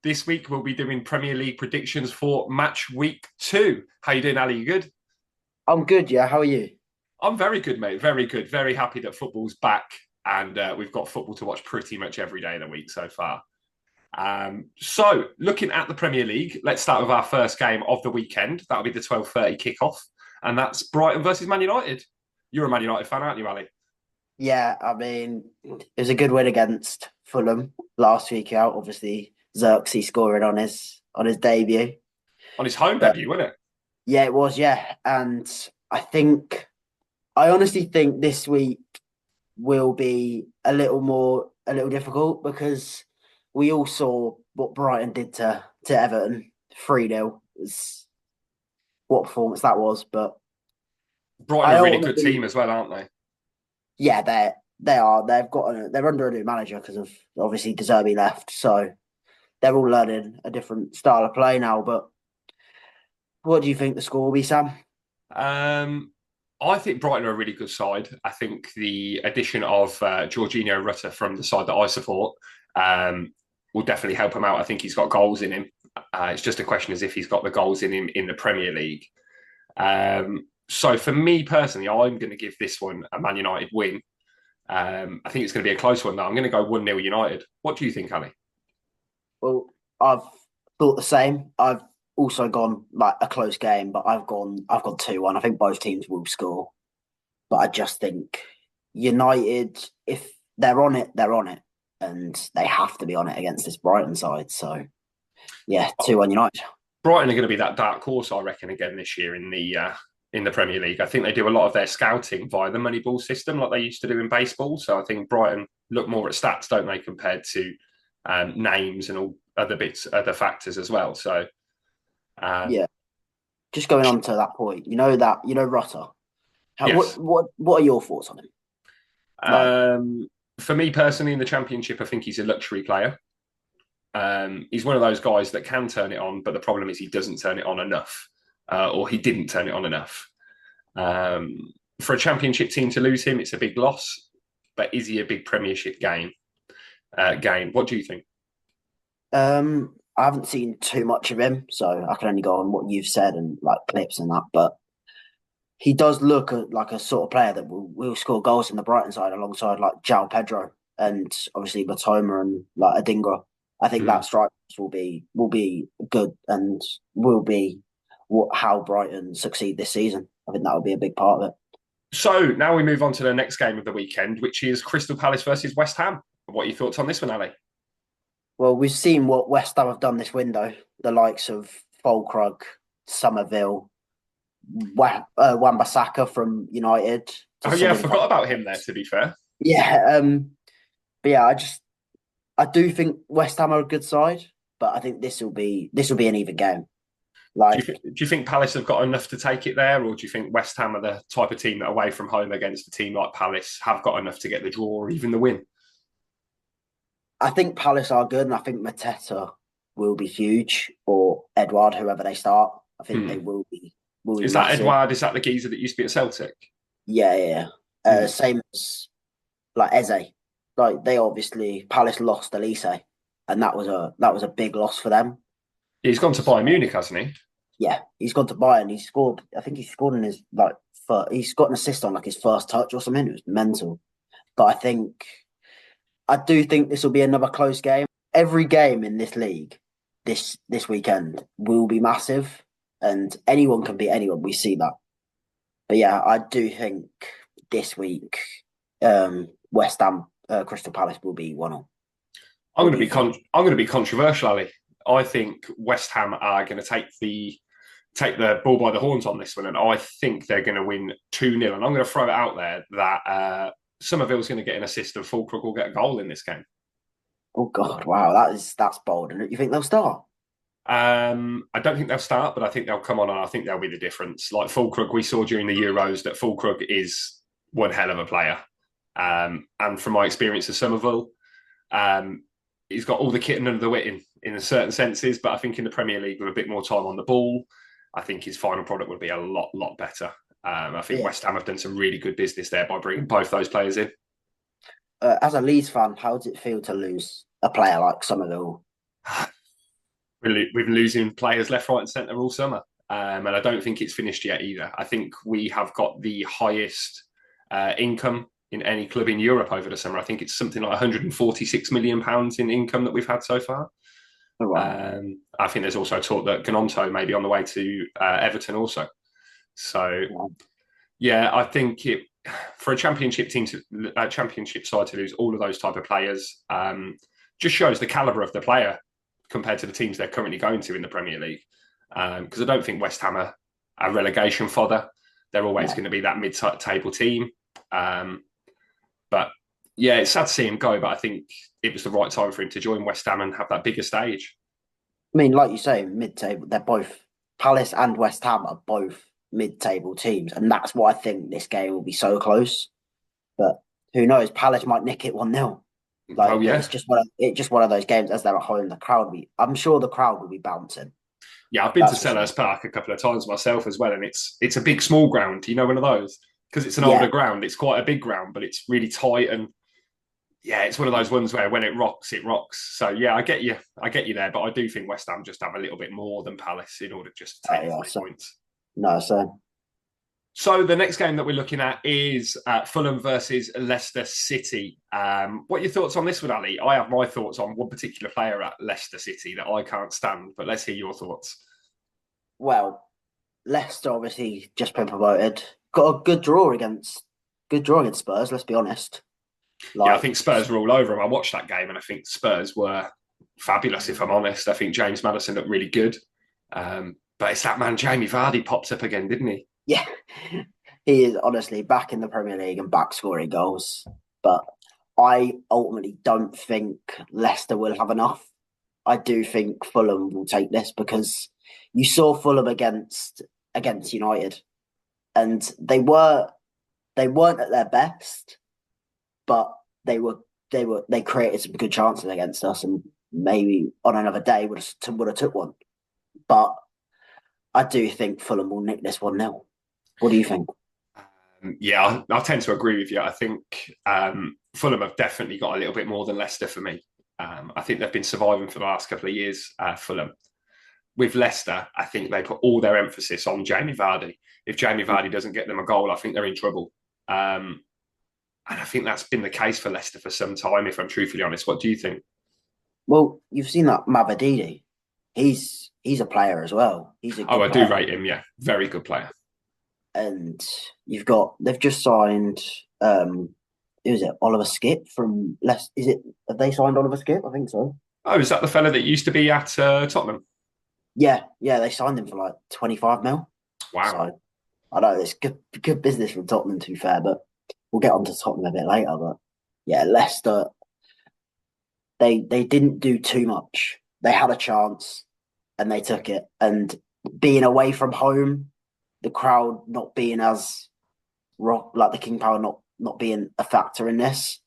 This week we'll be doing Premier League predictions for match week 2. How you doing, Ali? You good? I'm good, yeah. How are you? I'm very good, mate. Very good. Very happy that football's back and we've got football to watch pretty much every day of the week so far. So, looking at the Premier League, let's start with our first game of the weekend. That'll be the 12:30 kickoff, and that's Brighton versus Man United. You're a Man United fan, aren't you, Ali? Yeah, I mean, it was a good win against Fulham last week out. Obviously, Xerxes scoring on his debut. On his home But debut, wasn't it? yeah, it was, yeah. And I honestly think this week will be a little difficult because we all saw what Brighton did to Everton 3-0. Is what performance that was. But Brighton I are a really good ultimately, team as well, aren't they? yeah, they are. They're under a new manager because of obviously De Zerbi left. So they're all learning a different style of play now. But what do you think the score will be, Sam? Um, I think Brighton are a really good side. I think the addition of Jorginho Rutter from the side that I support will definitely help him out. I think he's got goals in him. It's just a question as if he's got the goals in him in the Premier League. So for me personally, I'm going to give this one a Man United win. I think it's going to be a close one though. I'm going to go 1-0 United. What do you think, Ali? Well, I've thought the same. I've also gone like a close game, but I've gone 2-1. I think both teams will score. But I just think United, if they're on it, they're on it. And they have to be on it against this Brighton side. So yeah, 2-1 United. Brighton are going to be that dark horse, I reckon, again this year in the Premier League. I think they do a lot of their scouting via the Moneyball system, like they used to do in baseball. So I think Brighton look more at stats, don't they, compared to names and all other bits, other factors as well. So um, Yeah. Just going on to that point, you know Rutter. yes, What are your thoughts on him? Like, um, for me personally, in the Championship, I think he's a luxury player. He's one of those guys that can turn it on, but the problem is he doesn't turn it on enough, or he didn't turn it on enough. Um, for a championship team to lose him, it's a big loss. But is he a big Premiership gain? What do you think? I haven't seen too much of him, so I can only go on what you've said and like clips and that. But he does look like a sort of player that will score goals in the Brighton side alongside like João Pedro and obviously Matoma and like Adingra. I think Mm. that strike will be good and will be how Brighton succeed this season. I think that will be a big part of it. So now we move on to the next game of the weekend, which is Crystal Palace versus West Ham. What are your thoughts on this one, Ali? Well, we've seen what West Ham have done this window. The likes of Fulkrug, Somerville, Wan-Bissaka from United to Oh yeah, I solidify. forgot about him there. To be fair, Yeah, but yeah, I do think West Ham are a good side, but I think this will be an even game. Like do you think Palace have got enough to take it there, or do you think West Ham are the type of team that away from home against a team like Palace have got enough to get the draw or even the win? I think Palace are good, and I think Mateta will be huge, or Edward, whoever they start. I think they Hmm. will be Is that massive. Edouard? Is that the geezer that used to be at Celtic? Yeah, yeah, yeah. Hmm. Same as like Eze. Like they obviously Palace lost Elise, and that was a big loss for them. He's gone to Bayern So, Munich, hasn't he? yeah, he's gone to Bayern. He scored. I think he scored in his like. He's got an assist on like his first touch or something. It was mental. But I do think this will be another close game. Every game in this league this weekend will be massive, and anyone can beat anyone. We see that. But yeah, I do think this week, West Ham, Crystal Palace will be 1-1. What do you think? I'm going to be controversial, Ali. I think West Ham are going to take the ball by the horns on this one, and I think they're going to win 2-0. And I'm going to throw it out there that Somerville's going to get an assist and Fulcrook will get a goal in this game. Oh God, wow, that's bold. And you think they'll start? I don't think they'll start, but I think they'll come on and I think they'll be the difference. Like Fulcrook, we saw during the Euros that Fulcrook is one hell of a player. And from my experience of Somerville, um, he's got all the kit and none of the wit in certain senses, but I think in the Premier League with a bit more time on the ball, I think his final product would be a lot better. I think Yeah. West Ham have done some really good business there by bringing both those players in. As a Leeds fan, how does it feel to lose a player like Somerville? We've been losing players left, right, and centre all summer. And I don't think it's finished yet either. I think we have got the highest income in any club in Europe over the summer. I think it's something like £146 million in income that we've had so far. Oh, wow. I think there's also talk that Gnonto may be on the way to Everton also. So, yeah, I think for a championship team, championship side to lose all of those type of players, just shows the calibre of the player compared to the teams they're currently going to in the Premier League. Because I don't think West Ham are relegation fodder. They're always going to be that mid-table team. But yeah, it's sad to see him go, but I think it was the right time for him to join West Ham and have that bigger stage. I mean, like you say, mid-table, they're both, Palace and West Ham are both mid-table teams. And that's why I think this game will be so close. But who knows? Palace might nick it 1-0. Like, yeah. It's just one of those games as they're at home. I'm sure the crowd will be bouncing. Yeah, I've been to Selhurst Park a couple of times myself as well, and it's a big small ground. You know, one of those, because it's an older ground. It's quite a big ground, but it's really tight, and yeah, it's one of those ones where when it rocks, it rocks. So yeah, I get you there, but I do think West Ham just have a little bit more than Palace in order just to take 3 points. No, so. So the next game that we're looking at is Fulham versus Leicester City. What are your thoughts on this one, Ali? I have my thoughts on one particular player at Leicester City that I can't stand, but let's hear your thoughts. Well, Leicester obviously just been promoted. Got a good draw against Spurs, let's be honest. Yeah, I think Spurs were all over them. I watched that game and I think Spurs were fabulous, if I'm honest. I think James Maddison looked really good. But it's that man, Jamie Vardy, popped up again, didn't he? Yeah, he is honestly back in the Premier League and back scoring goals. But I ultimately don't think Leicester will have enough. I do think Fulham will take this because you saw Fulham against United, and they weren't at their best, but they created some good chances against us, and maybe on another day would have took one. But I do think Fulham will nick this 1-0. What do you think? Yeah, I tend to agree with you. I think Fulham have definitely got a little bit more than Leicester for me. I think they've been surviving for the last couple of years, Fulham. With Leicester, I think they put all their emphasis on Jamie Vardy. If Jamie Vardy doesn't get them a goal, I think they're in trouble. And I think that's been the case for Leicester for some time, if I'm truthfully honest. What do you think? Well, you've seen that Mavididi. He's a player as well. I do rate him, yeah. Very good player. And they've just signed, who is it? Oliver Skipp from Leicester. Have they signed Oliver Skipp? I think so. Oh, is that the fella that used to be at Tottenham? Yeah, they signed him for like 25 mil. Wow. So, I know it's good business from Tottenham, to be fair, but we'll get on to Tottenham a bit later. But yeah, Leicester, they didn't do too much. They had a chance and they took it. And being away from home, the crowd not being as like the King Power not being a factor in this,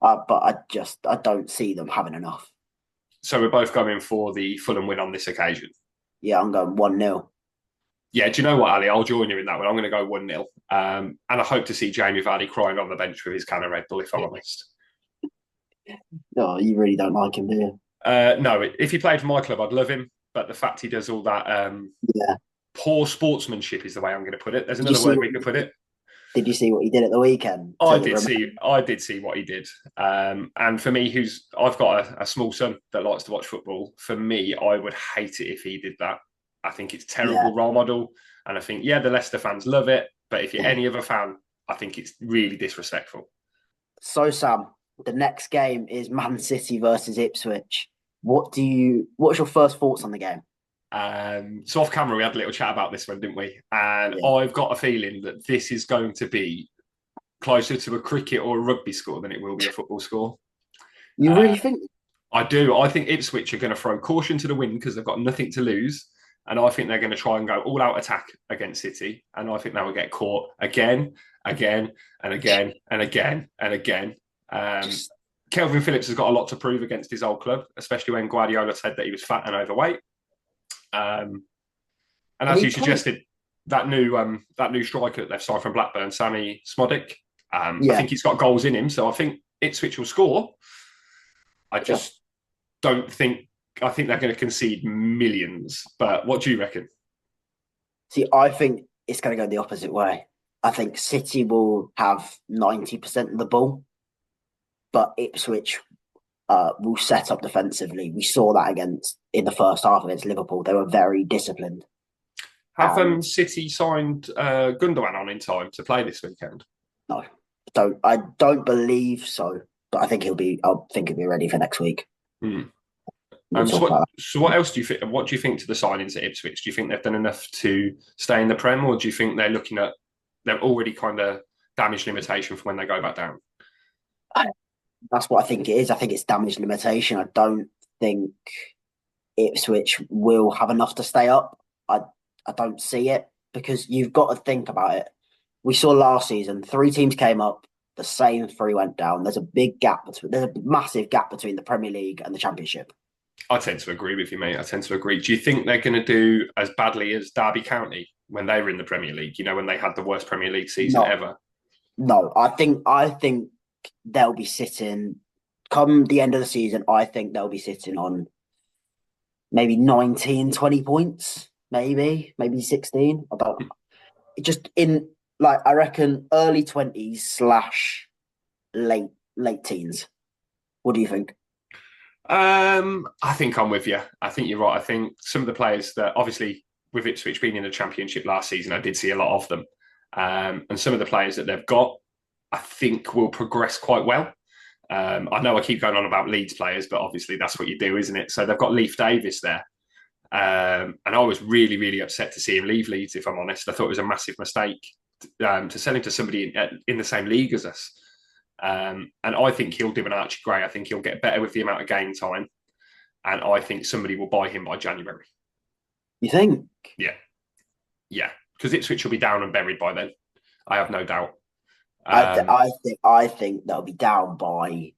but I don't see them having enough. So we're both going for the Fulham win on this occasion. Yeah, I'm going 1-0. Yeah, do you know what, Ali? I'll join you in that one. I'm going to go 1-0. And I hope to see Jamie Vardy crying on the bench with his can of Red Bull, if I'm honest. No, you really don't like him, do you? No, if he played for my club, I'd love him. But the fact he does all that poor sportsmanship is the way I'm going to put it. There's another word we could put it. Did you see what he did at the weekend? I did see what he did. And for me, I've got a small son that likes to watch football. For me, I would hate it if he did that. I think it's terrible role model. And I think, the Leicester fans love it. But if you're any other fan, I think it's really disrespectful. So, Sam, the next game is Man City versus Ipswich. What's your first thoughts on the game? So off camera, we had a little chat about this one, didn't we? And I've got a feeling that this is going to be closer to a cricket or a rugby score than it will be a football score. You really think? I do. I think Ipswich are going to throw caution to the wind because they've got nothing to lose. And I think they're going to try and go all-out attack against City. And I think they will get caught again, and again, and again, and again. Kelvin Phillips has got a lot to prove against his old club, especially when Guardiola said that he was fat and overweight. And as you suggested, that new striker that they've signed from Blackburn, Sami Smodic, I think he's got goals in him. So I think Ipswich will score. I just don't think I think they're going to concede millions. But what do you reckon? See, I think it's going to go the opposite way. I think City will have 90% of the ball, but Ipswich will set up defensively. We saw that against in the first half against Liverpool. They were very disciplined. Have And City signed Gundogan on in time to play this weekend? no, I don't believe so. But I think he'll be ready for next week. Hmm. We'll So talk about what else do you think? What do you think to the signings at Ipswich? Do you think they've done enough to stay in the Prem, or do you think they're looking at they're already kind of damage limitation for when they go back down? that. That's what I think it is. I think it's damage limitation. I don't think Ipswich will have enough to stay up. I don't see it because you've got to think about it. We saw last season, 3 teams came up, the same 3 went down. There's a massive gap between the Premier League and the Championship. I tend to agree with you, mate. I tend to agree. Do you think they're going to do as badly as Derby County when they were in the Premier League? You know, when they had the worst Premier League season No, ever. no. I think they'll be sitting come the end of the season. I think they'll be sitting on maybe 19, 20 points, maybe 16. I don't just in like I reckon early 20s slash late teens. What do you think? I think I'm with you. I think you're right. I think some of the players that obviously with Ipswich being in the Championship last season, I did see a lot of them. And some of the players that they've got, I think will progress quite well. I know I keep going on about Leeds players, but obviously that's what you do, isn't it? So they've got Leif Davis there. And I was really, really upset to see him leave Leeds, if I'm honest. I thought it was a massive mistake to sell him to somebody in the same league as us. And I think he'll do an Archie Gray. I think he'll get better with the amount of game time. And I think somebody will buy him by January. You think? Yeah. Yeah. Because Ipswich will be down and buried by then. I have no doubt. I think they'll be down by.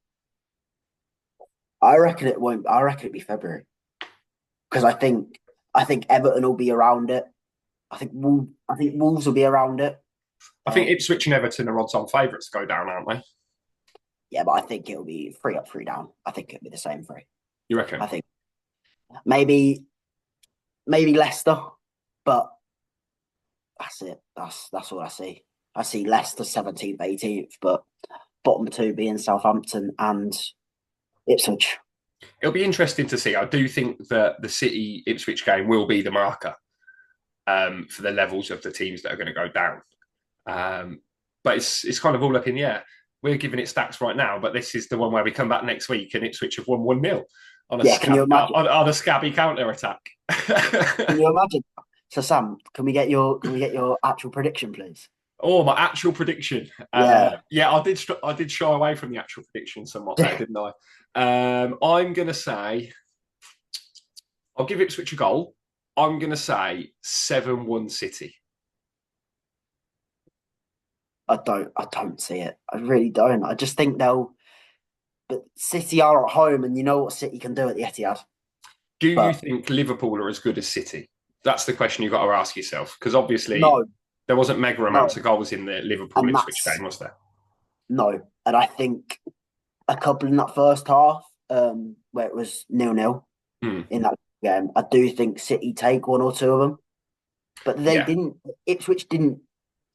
I reckon it won't. I reckon it'll be February because I think Everton will be around it. I think Wolves will be around it. I think Ipswich and Everton are odds-on favourites to go down, aren't they? Yeah, but I think it'll be 3 up, 3 down. I think it'll be the same 3. You reckon? I think maybe Leicester, but that's it. That's what I see. I see Leicester 17th, 18th, but bottom 2 being Southampton and Ipswich. It'll be interesting to see. I do think that the City Ipswich game will be the marker for the levels of the teams that are going to go down. But it's kind of all up in the air. We're giving it stacks right now, but this is the one where we come back next week and Ipswich have won 1-0 on a scabby counter attack. Can you imagine? So Sam, can we get your actual prediction, please? Oh, my actual prediction. Yeah, I did shy away from the actual prediction somewhat there, didn't I? I'm going to say, I'll give Ipswich a goal. I'm going to say 7-1 City. I don't see it. I really don't. I just think but City are at home and you know what City can do at the Etihad. Do you think Liverpool are as good as City? That's the question you've got to ask yourself. Because obviously there wasn't mega amounts of goals in the Liverpool-Ipswich game, was there? No. And I think a couple in that first half where it was 0-0 in that game, I do think City take 1 or 2 of them. But Ipswich didn't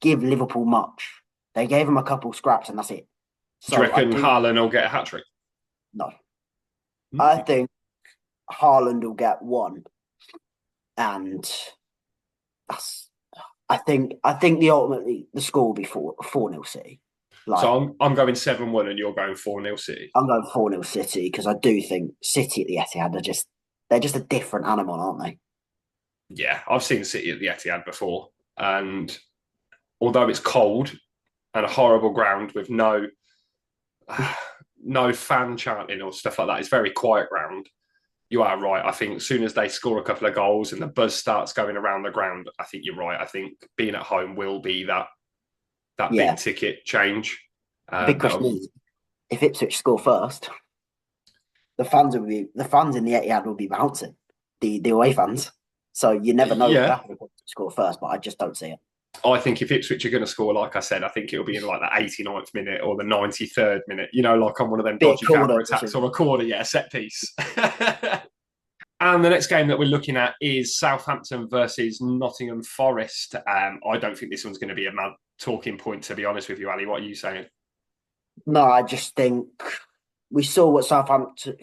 give Liverpool much. They gave them a couple scraps and that's it. So do you reckon Haaland will get a hat-trick? No. I think Haaland will get 1. And I think ultimately the score will be 4-0 City. So I'm going 7-1 and you're going 4-0 City. I'm going 4-0 City because I do think City at the Etihad they're just a different animal, aren't they? Yeah, I've seen City at the Etihad before, and although it's cold and a horrible ground with no fan chanting or stuff like that, it's very quiet ground. You are right. I think as soon as they score a couple of goals and the buzz starts going around the ground, I think you're right. I think being at home will be that big ticket change. Big question is, if Ipswich score first, the fans in the Etihad will be bouncing, the away fans. So you never know if they score first, but I just don't see it. I think if Ipswich are going to score, like I said, I think it'll be in like the 89th minute or the 93rd minute, like on one of them dodgy counter attacks or a corner, set piece. And the next game that we're looking at is Southampton versus Nottingham Forest. I don't think this one's going to be a mad talking point, to be honest with you, Ali. What are you saying? No, I just think we saw what Southampton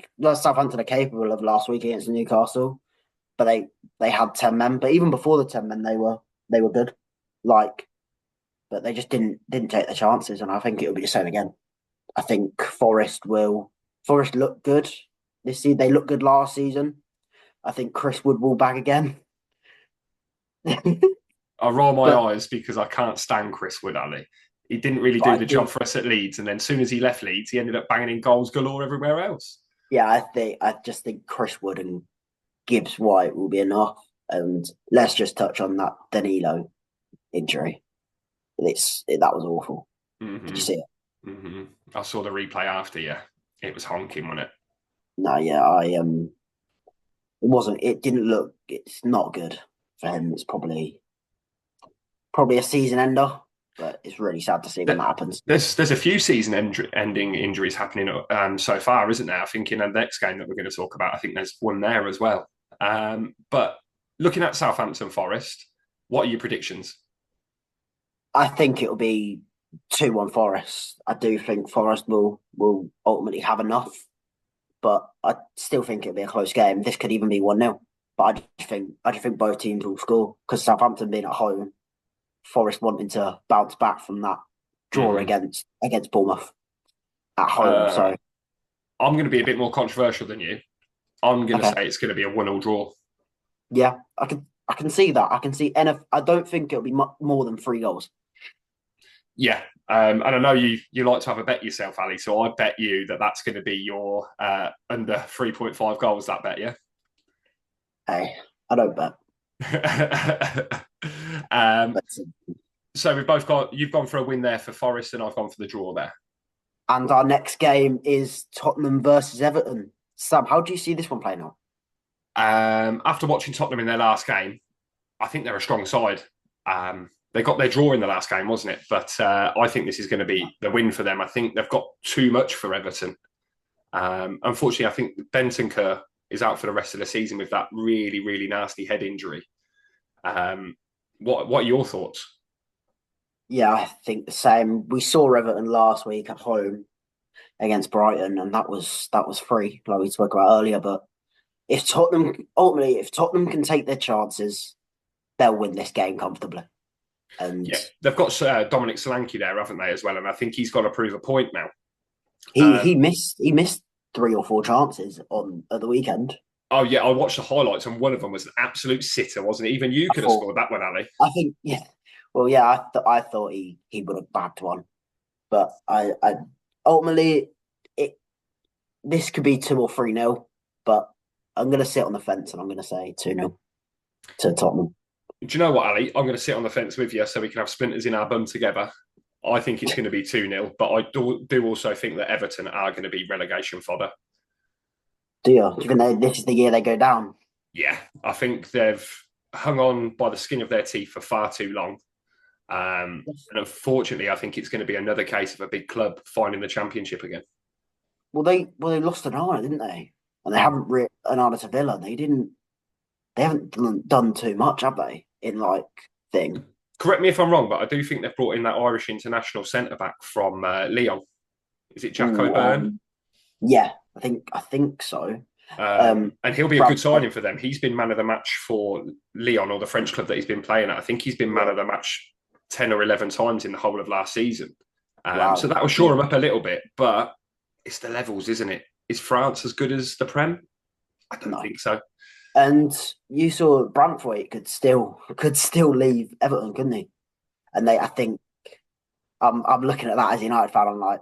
are capable of last week against Newcastle, but they had 10 men. But even before the 10 men, they were good. Like, but they just didn't take the chances, and I think it'll be the same again. I think Forest look good this season. They looked good last season. I think Chris Wood will back again. I roll my But eyes because I can't stand Chris Wood, Ali. He didn't really but do I the job think for us at Leeds, and then as soon as he left Leeds, he ended up banging in goals galore everywhere else. yeah, I just think Chris Wood and Gibbs White will be enough. And let's just touch on that Danilo injury. That was awful. Did you Mm-hmm. see it? Mm-hmm. I saw the replay after. Yeah, it was honking, wasn't it? No, yeah, it wasn't. It didn't look. It's not good for him. It's probably a season ender, but it's really sad to see when that happens. There's a few season-ending injuries happening so far, isn't there? I think in the next game that we're going to talk about, I think there's one there as well. But looking at Southampton Forest, what are your predictions? I think it'll be 2-1 Forest. I do think Forest will ultimately have enough, but I still think it'll be a close game. This could even be 1-0. But I just think both teams will score because Southampton being at home, Forest wanting to bounce back from that draw Mm-hmm. against Bournemouth at home. Uh, So I'm going to be a bit more controversial than you. I'm going to okay, say it's going to be a 1-1 draw. yeah, I can see that. I can see NF. I don't think it'll be more than 3 goals. Yeah, and I know you like to have a bet yourself, Ali. So I bet you that's going to be your under 3.5 goals. That bet, yeah. Hey, I don't bet. um, But so you've gone for a win there for Forest, and I've gone for the draw there. and our next game is Tottenham versus Everton. Sam, how do you see this one playing out? After watching Tottenham in their last game, I think they're a strong side. They got their draw in the last game, wasn't it? But I think this is going to be the win for them. I think they've got too much for Everton. Unfortunately, I think Bentancur is out for the rest of the season with that really, really nasty head injury. What are your thoughts? Yeah, I think the same. We saw Everton last week at home against Brighton, and that was free, like we spoke about earlier. But if Tottenham can take their chances, they'll win this game comfortably. And Yeah, they've got Dominic Solanke there, haven't they, as well? And I think he's got to prove a point now. he missed 3 or 4 chances on at the weekend. Oh yeah, I watched the highlights, and one of them was an absolute sitter, wasn't it? Even you I could have thought, scored that one, Ali. I think, yeah. Well, yeah, I thought he would have bagged one, but I ultimately it this could be 2 or 3-0, but I'm going to sit on the fence and I'm going to say 2-0 to Tottenham. Do you know what, Ali? I'm going to sit on the fence with you so we can have splinters in our bum together. I think it's going to be 2-0, but I do also think that Everton are going to be relegation fodder. Do you? Do you think this is the year they go down? Yeah, I think they've hung on by the skin of their teeth for far too long. And unfortunately, I think it's going to be another case of a big club finding the championship again. Well, they lost an hour, didn't they? And they haven't an hour to Villa. They haven't done too much, have they? In like thing. Correct me if I'm wrong, but I do think they've brought in that Irish international centre back from Lyon. Is it Jack Ooh, O'Byrne? yeah, I think so. And he'll be a good signing for them. He's been man of the match for Lyon, or the French club that he's been playing at. I think he's been man of the match 10 or 11 times in the whole of last season. So that will shore him up a little bit, but it's the levels, isn't it? Is France as good as the Prem? I don't think so. And you saw Brantford could still leave Everton, couldn't he? And I think I'm looking at that as a United fan. I'm like,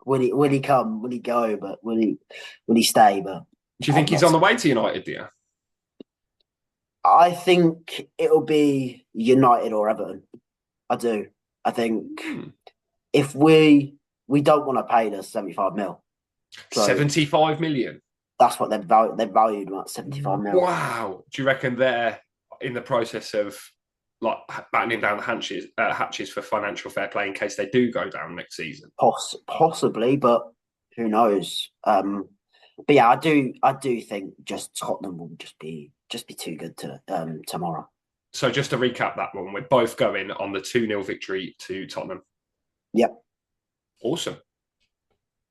will he come? Will he go? But will he stay? But Do you think he's on the way to United, do you? I think it'll be United or Everton. I do. I think if we don't want to pay the 75 mil. So 75 million? That's what they've valued at 75 mil. Wow. Do you reckon they're in the process of like battening down the hatches for financial fair play in case they do go down next season? Possibly, but who knows? But yeah, I do think just Tottenham will just be too good to tomorrow. So just to recap that one, we're both going on the 2-0 victory to Tottenham. Yep. Awesome.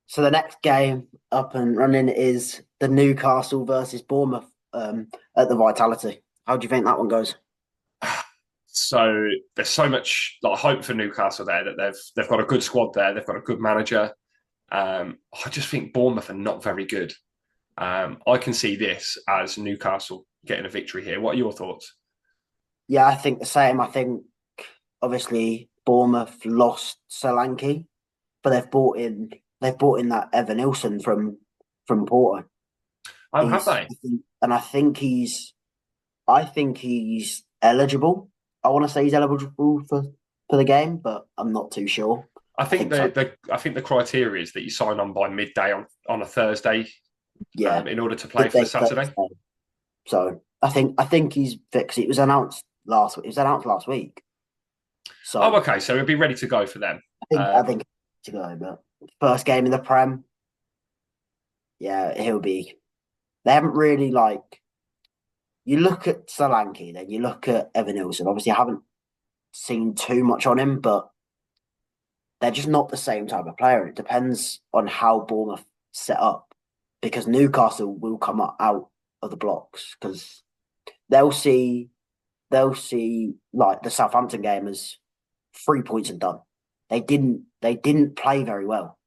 So the next game up and running is the Newcastle versus Bournemouth at the Vitality. How do you think that one goes? So there's so much like hope for Newcastle there that they've got a good squad there. They've got a good manager. I just think Bournemouth are not very good. I can see this as Newcastle getting a victory here. What are your thoughts? Yeah, I think the same. I think obviously Bournemouth lost Solanke, but they've bought in that Evan Nilsson from Porto. Oh, have they? And I think he's eligible. I want to say he's eligible for the game, but I'm not too sure. I I think think so. I think the criteria is that you sign on by midday on a Thursday Yeah, in order to play for the midday Saturday. Thursday. So I think he's fixed. It was announced last. It was announced last week. Oh, So okay. So it'll be ready to go for them. I think to go, but first game in the Prem, yeah, he'll be. They haven't really like. You look at Solanke, then you look at Evan Nilsson. Obviously, I haven't seen too much on him, but they're just not the same type of player. It depends on how Bournemouth set up, because Newcastle will come out of the blocks because they'll see they'll see like the Southampton game as 3 points and done. They didn't play very well.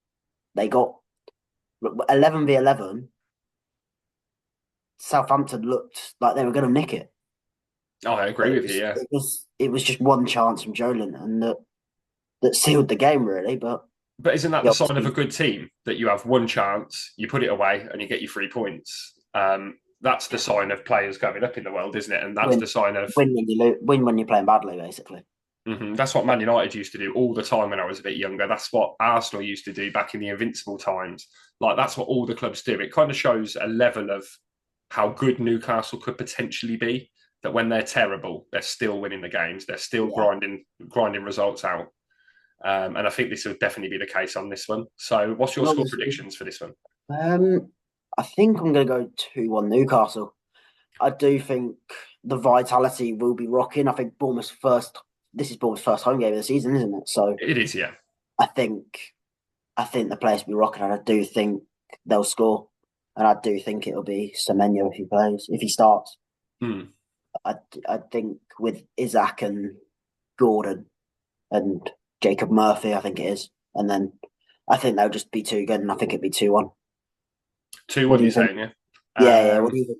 They got 11v11. Southampton looked like they were going to nick it. Oh, I But agree it with you. was Yeah, it was it was just one chance from Jolin, and that sealed the game really. But but isn't that yeah, the sign of a obviously, good team that you have one chance, you put it away, and you get your 3 points? That's the sign of players going up in the world, isn't it? And that's win the sign of win when you're playing badly, basically. that's what Man United used to do all the time when I was a bit younger. That's what Arsenal used to do back in the invincible times. Like that's what all the clubs do. It kind of shows a level of how good Newcastle could potentially be. That when they're terrible, they're still winning the games. They're still Yeah. grinding results out. And I think this would definitely be the case on this one. So, what's your And score obviously, predictions for this one? I think I'm going to go 2-1 Newcastle. I do think the Vitality will be rocking. I think Bournemouth's first. This is Bournemouth's first home game of the season, isn't it? So It is, yeah. I think I think the players will be rocking, and I do think they'll score. And I do think it'll be Semenyo if he starts. Hmm. I, I think with Isaac and Gordon and Jacob Murphy, I think it is. And then I think they'll just be too good, and I think it'd be 2-1. 2 What 1, do you're you think? saying, yeah? Yeah, yeah. What do you think?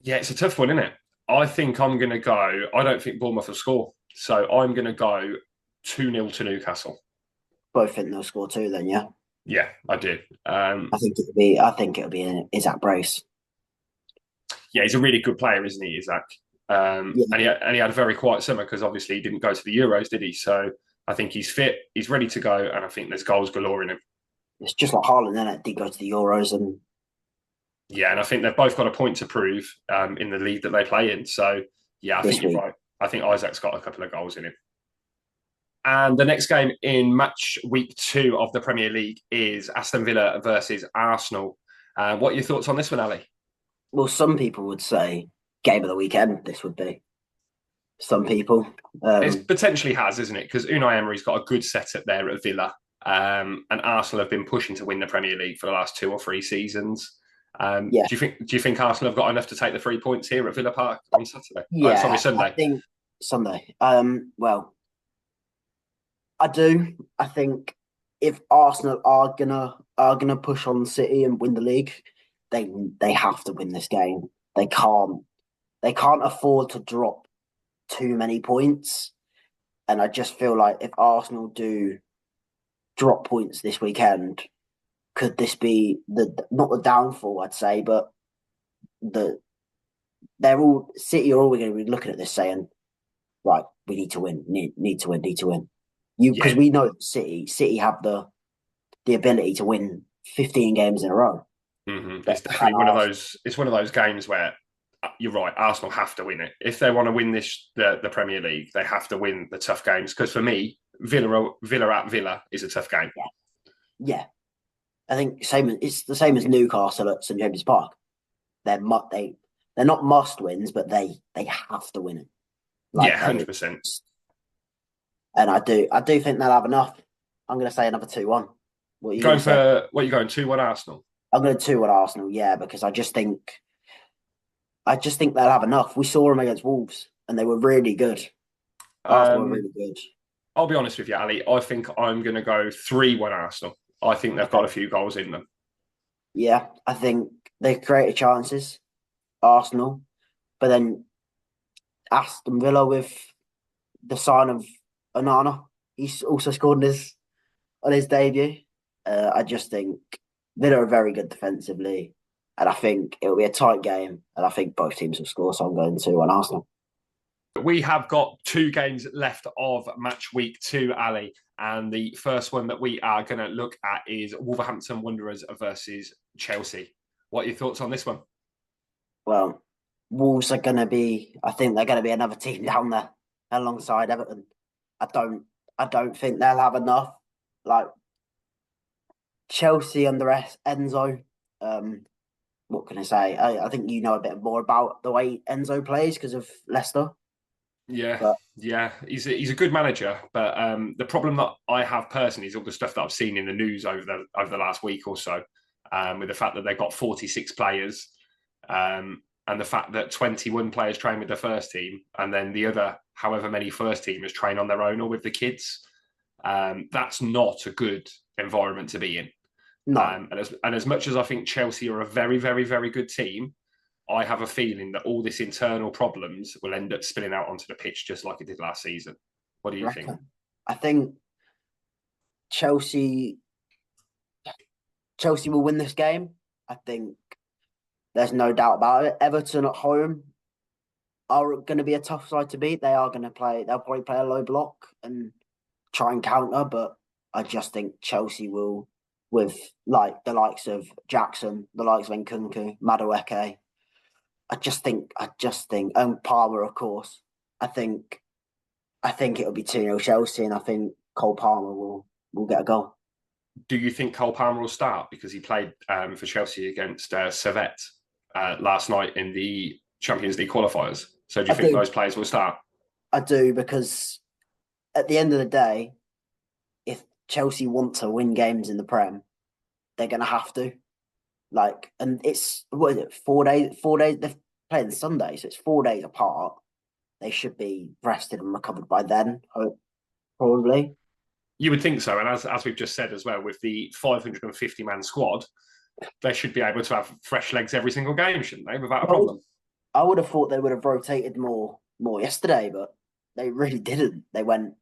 Yeah, it's a tough one, isn't it? I think I'm going to go. I don't think Bournemouth will score. So, I'm going to go 2-0 to Newcastle. Both think they'll score two, then, yeah. Yeah, I do. I think it'll be an Isaac brace. Yeah, he's a really good player, isn't he, Isaac? Yeah, And he had a very quiet summer because obviously he didn't go to the Euros, did he? So I think he's fit, he's ready to go, and I think there's goals galore in him. it's just like Haaland, then it did go to the Euros, and Yeah, and I think they've both got a point to prove in the league that they play in. So yeah, I think this you're week. right. I think Isaac's got a couple of goals in him. And the next game in match week 2 of the Premier League is Aston Villa versus Arsenal. What are your thoughts on this one, Ali? Well, some people would say game of the weekend. This would be some people. It potentially has, isn't it? Because Unai Emery's got a good setup there at Villa, and Arsenal have been pushing to win the Premier League for the last 2 or 3 seasons. Yeah, Do you think Arsenal have got enough to take the 3 points here at Villa Park on Saturday? Oh, sorry, yeah. I Sunday. think Sunday. Well, I do. I think if Arsenal are gonna push on City and win the league, they have to win this game. They can't afford to drop too many points. And I just feel like if Arsenal do drop points this weekend, could this be the not the downfall? I'd say, but the they're all City are all going to be looking at this saying, right, we need to win, need to win, need to win. Because Yeah, we know City have the ability to win 15 games in a row. It's But definitely can one of Arsenal? those. It's one of those games where you're right. Arsenal have to win it if they want to win the Premier League. They have to win the tough games because for me, Villa at Villa is a tough game. Yeah, I think it's the same as Newcastle at St James's Park. They're not must wins, but they have to win it. Yeah, Like they 100%. and I do think they'll have enough. I'm going to say another 2-1. What are you going Going to say? for what are you going 2-1 Arsenal? I'm going to 2-1 Arsenal. Yeah, because I just think they'll have enough. We saw them against Wolves, and they were really good. Arsenal were Um, really good. I'll be honest with you, Ali. I think I'm going to go 3-1 Arsenal. I think they've got Okay. a few goals in them. Yeah, I think they created chances, Arsenal, but then Aston Villa with the sign of Onana, he's also scored on his debut. I just think Villa are very good defensively, and I think it'll be a tight game, and I think both teams will score. So I'm going to on Arsenal. We have got 2 games left of match week 2, Ali. And the first one that we are going to look at is Wolverhampton Wanderers versus Chelsea. What are your thoughts on this one? Well, Wolves are going to be. I think they're going to be another team down there alongside Everton. I don't. I don't think they'll have enough. Like Chelsea under Enzo. Um, what can I say? I think you know a bit more about the way Enzo plays because of Leicester. Yeah, But yeah, he's a good manager, but the problem that I have personally is all the stuff that I've seen in the news over the last week or so, with the fact that they've got 46 players, and the fact that 21 players train with the first team, and then the other however many first teamers train on their own or with the kids. That's not a good environment to be in. no, And as much as I think Chelsea are a very, very, very good team, I have a feeling that all this internal problems will end up spilling out onto the pitch just like it did last season. What do you think? reckon. I think Chelsea Chelsea will win this game. I think there's no doubt about it. Everton at home are going to be a tough side to beat. They are going to play. They'll probably play a low block and try and counter, but I just think Chelsea will, with like the likes of Jackson, the likes of Nkunku, Madueke. And Palmer, of course. I think, I think it'll be 2-0 Chelsea, and I think Cole Palmer will get a goal. Do you think Cole Palmer will start because he played for Chelsea against Servette last night in the Champions League qualifiers? So do you I think do, those players will start? I do, because at the end of the day, if Chelsea want to win games in the Prem, they're going to have to. Like, and it's what is it? 4 days. 4 days. They're playing Sunday, so it's 4 days apart. They should be rested and recovered by then. Probably. You would think so. And as we've just said as well, with the 550-man squad, they should be able to have fresh legs every single game, shouldn't they? Without a I would, problem. I would have thought they would have rotated more yesterday, but they really didn't. They went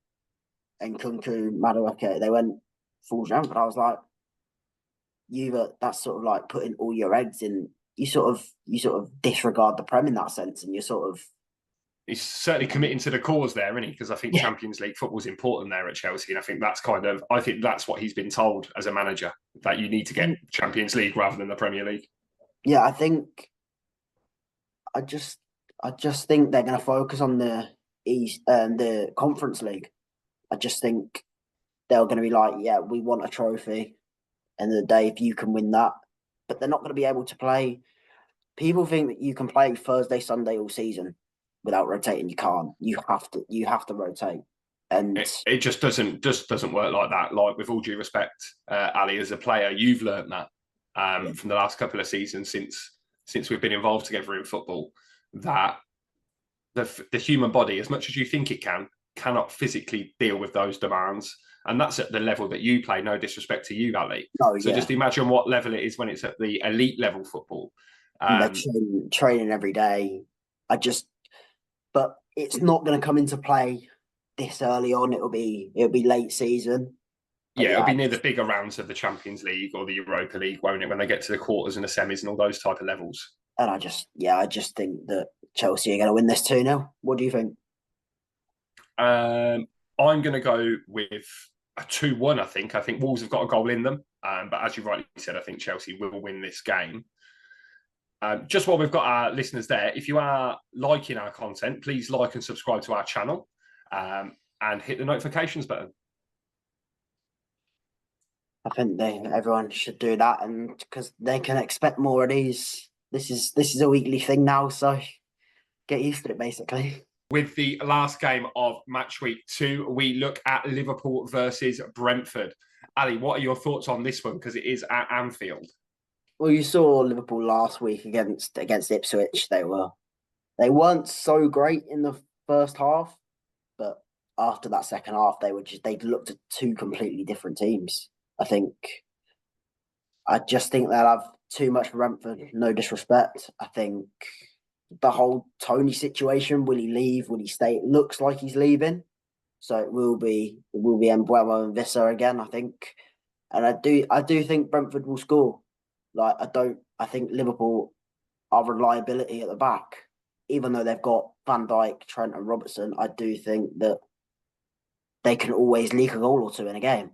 Nkunku, Madueke, they went full jump, but I was like, that's sort of like putting all your eggs in. You sort of disregard the Prem in that sense, and you're sort of He's certainly um, committing to the cause there, isn't he? Because I think yeah, Champions League football is important there at Chelsea, and I think that's what he's been told as a manager, that you need to get Champions League rather than the Premier League. yeah. I just think they're going to focus on the East and the Conference League. I just think they're going to be like, yeah, we want a trophy. End of the day, if you can win that, but they're not going to be able to play. People think that you can play Thursday, Sunday all season without rotating. You can't. You have to. You have to rotate. And It just doesn't work like that. Like, with all due respect, Ali, as a player, you've learned that yeah, from the last couple of seasons since we've been involved together in football, that the human body, as much as you think it cannot physically deal with those demands. And that's at the level that you play. No disrespect to you, Ali. no, So yeah, just imagine what level it is when it's at the elite level football. they're Um, training every day. But it's not going to come into play this early on. It'll be late season. But yeah, yeah, it'll be near the bigger rounds of the Champions League or the Europa League, won't it? When they get to the quarters and the semis and all those type of levels. and I just think that Chelsea are going to win this 2-0. What do you think? I'm going to go with a 2-1, I think. I think Wolves have got a goal in them. But as you rightly said, I think Chelsea will win this game. Just while we've got our listeners there, if you are liking our content, please like and subscribe to our channel, and hit the notifications button. I think everyone should do that, and because they can expect more of these. This is a weekly thing now, so get used to it, basically. With the last game of match week 2, we look at Liverpool versus Brentford. Ali, what are your thoughts on this one? Because it is at Anfield. Well, you saw Liverpool last week against Ipswich. They weren't so great in the first half, but after that second half, they looked at two completely different teams. I just think they'll have too much for Brentford. No disrespect. I think the whole Tony situation, will he leave? Will he stay? It looks like he's leaving. So it will be Embuemo and Visser again, I think. And I do think Brentford will score. I think Liverpool are reliability at the back. Even though they've got Van Dijk, Trent and Robertson, I do think that they can always leak a goal or two in a game.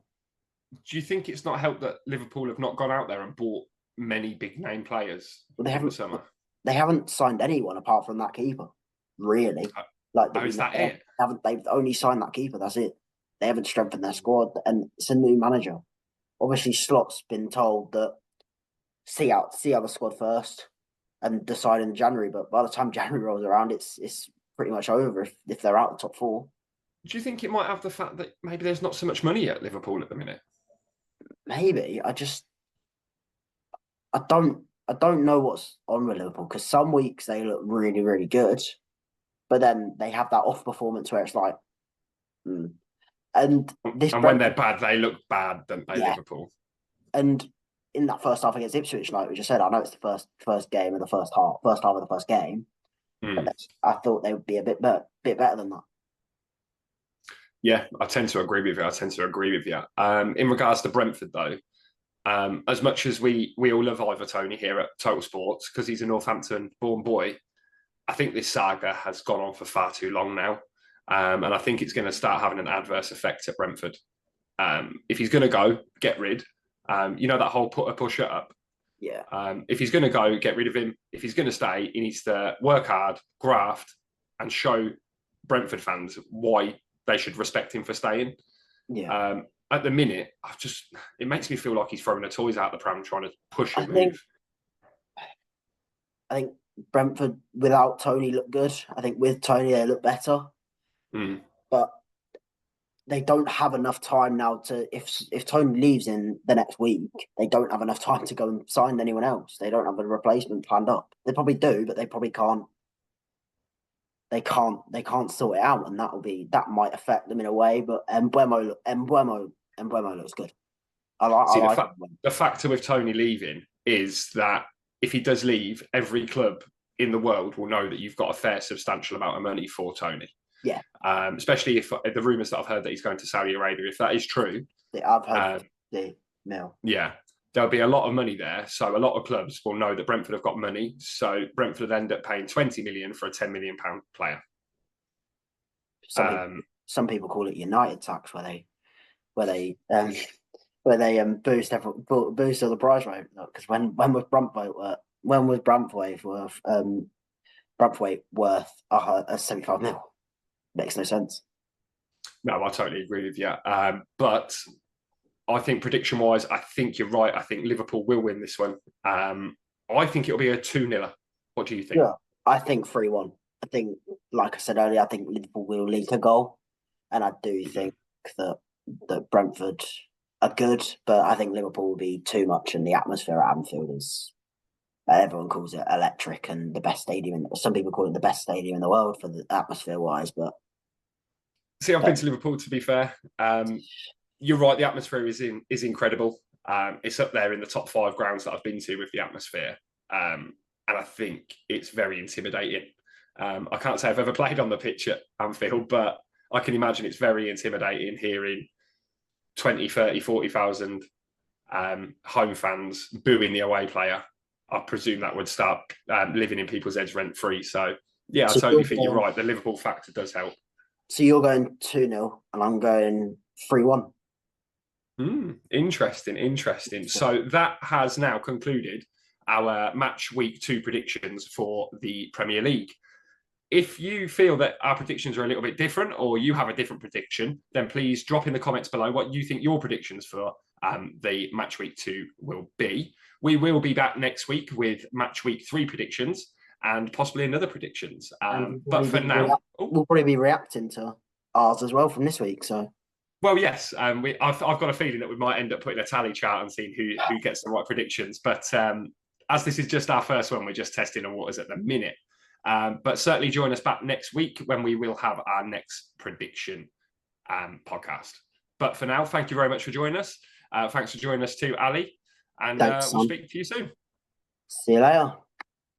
Do you think it's not helped that Liverpool have not gone out there and bought many big name players Well, in the summer? They haven't signed anyone apart from that keeper, really. Is that it? They've only signed that keeper. That's it. They haven't strengthened their squad, and it's a new manager. Obviously, Slot's been told that see out the squad first and decide in January. But by the time January rolls around, it's pretty much over if they're out the top 4. Do you think it might have the fact that maybe there's not so much money at Liverpool at the minute? Maybe. I don't know what's on with Liverpool, because some weeks they look really, really good, but then they have that off performance where it's like, and when they're bad, they look bad, don't they? Yeah. Liverpool. And in that first half against Ipswich, like we just said, I know it's the first game of the first half of the first game, but I thought they would be a bit better than that. Yeah, I tend to agree with you. In regards to Brentford, though, as much as we all love Ivor Toney here at Total Sports because he's a Northampton-born boy, I think this saga has gone on for far too long now, and I think it's going to start having an adverse effect at Brentford. If he's going to go, get rid. That whole put a push up. Yeah. If he's going to go, get rid of him. If he's going to stay, he needs to work hard, graft, and show Brentford fans why they should respect him for staying. Yeah. At the minute, it makes me feel like he's throwing the toys out the pram, trying to push and move. I think Brentford without Toney look good. I think with Toney they look better. But they don't have enough time now to. If Toney leaves in the next week, they don't have enough time to go and sign anyone else. They don't have a replacement planned up. They probably do, but they probably can't. They can't sort it out, and that might affect them in a way. But Embuemo looks good. The factor with Toney leaving is that if he does leave, every club in the world will know that you've got a fair, substantial amount of money for Toney. Yeah. Especially if the rumours that I've heard that he's going to Saudi Arabia, if that is true. Yeah, I've heard the mill. Yeah. There'll be a lot of money there. So a lot of clubs will know that Brentford have got money. So Brentford end up paying 20 million for a £10 million player. Some people call it United tax, where they boost all the price rate. Because when was Braithwaite worth 75 mil? Makes no sense. No, I totally agree with you. But I think prediction-wise, I think you're right. I think Liverpool will win this one. I think it'll be a 2-0. What do you think? Yeah, I think 3-1. I think, like I said earlier, I think Liverpool will leak a goal. And I do think that Brentford are good, but I think Liverpool will be too much, and the atmosphere at Anfield is, everyone calls it electric and the best stadium. Some people call it the best stadium in the world for the atmosphere-wise, but... See, I've been to Liverpool, to be fair. You're right, the atmosphere is incredible. It's up there in the top 5 grounds that I've been to with the atmosphere. And I think it's very intimidating. I can't say I've ever played on the pitch at Anfield, but I can imagine it's very intimidating hearing 20, 30, 40,000 home fans booing the away player. I presume that would start living in people's heads rent-free. So, yeah, I totally think you're right. The Liverpool factor does help. So you're going 2-0 and I'm going 3-1. Interesting. So that has now concluded our match week 2 predictions for the Premier League. if you feel that our predictions are a little bit different or you have a different prediction, then please drop in the comments below what you think your predictions for the match week 2 will be. We will be back next week with match week 3 predictions and possibly another predictions. But for now, we'll probably be reacting to ours as well from this week. So, well, yes, I've got a feeling that we might end up putting a tally chart and seeing who gets the right predictions. But as this is just our first one, we're just testing the waters at the minute. But certainly join us back next week when we will have our next prediction podcast. But for now, thank you very much for joining us. Thanks for joining us too, Ali. And we'll speak to you soon. See you later.